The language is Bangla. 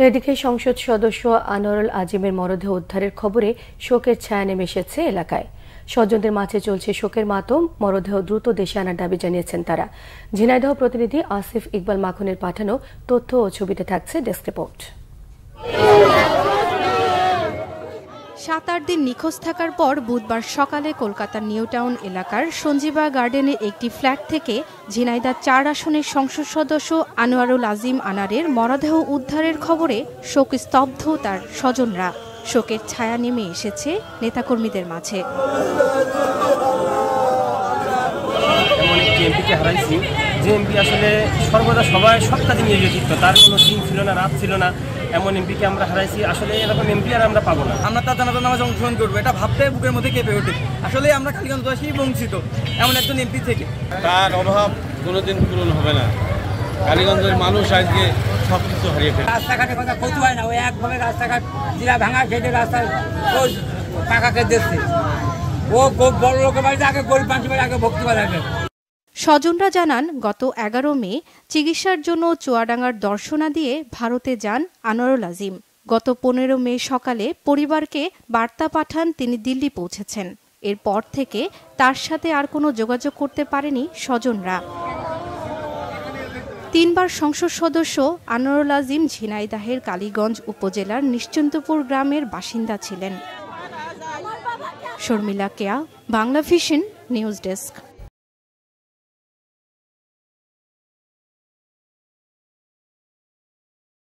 এদিকে সংসদ সদস্য আনোয়ারুল আজিমের মরদেহ উদ্ধারের খবরে শোকের ছায়া নেমে এসেছে এলাকায়। স্বজনদের মাঝে চলছে শোকের মাতম। মরদেহ দ্রুত দেশে আনার দাবি জানিয়েছেন তারা। ঝিনাইদহ প্রতিনিধি আসিফ ইকবাল মাখনের পাঠানো তথ্য ও ছবিতে থাকছে ডেস্ক রিপোর্ট। ৭-৮ দিন নিখোঁজ থাকার পর বুধবার সকালে কলকাতার নিউ টাউন এলাকার সঞ্জীবা গার্ডেনের একটি ফ্ল্যাট থেকে ঝিনাইদহ ৪ আসনের সংসদ সদস্য আনোয়ারুল আজিম আনারের মরদেহ উদ্ধারের খবরে শোকস্তব্ধ তার স্বজনরা। শোকের ছায়া নেমে এসেছে নেতাকর্মীদের মাঝে। যে এমপি আসলে সর্বদা সব কাজে নিয়োজিত, তার কোনো দিন ছিল না, রাত ছিল না, এমন এমপিকে আমরা হারাইছি। আসলে এরকম এমপি আর আমরা পাবো না। আমরা তার জানাজার নামাজে অংশগ্রহণ করবো, এটা ভাবতে বুকের মধ্যে কেঁপে ওঠে। আসলে আমরা কালীগঞ্জবাসী বঞ্চিত এমন একজন এমপি থেকে। তার অভাব কোনোদিন পূরণ হবে না। কালীগঞ্জের মানুষ আজকে সব কিছু হারিয়ে ফেলে। রাস্তাঘাটের কথা কইতে হয় না, ওই একভাবে রাস্তাঘাট জিরা ভাঙা খেটে রাস্তায় পাকাকে দিচ্ছে। ও বড় লোকের বাড়িতে আগে গরিব মানুষের আগে ভক্তি করা লাগে। স্বজনরা জানান, গত ১১ মে চিকিৎসার জন্য চুয়াডাঙ্গার দর্শনা দিয়ে ভারতে যান আনোয়ারুল আজিম। গত ১৫ মে সকালে পরিবারকে বার্তা পাঠান তিনি দিল্লি পৌঁছেছেন। এরপর থেকে তার সাথে আর কোনো যোগাযোগ করতে পারেনি স্বজনরা। ৩ বার সংসদ সদস্য আনোয়ারুল আজিম ঝিনাইদহের কালীগঞ্জ উপজেলার নিশ্চিন্তপুর গ্রামের বাসিন্দা ছিলেন। শর্মিলা কেয়া, বাংলা ভিশন নিউজ ডেস্ক।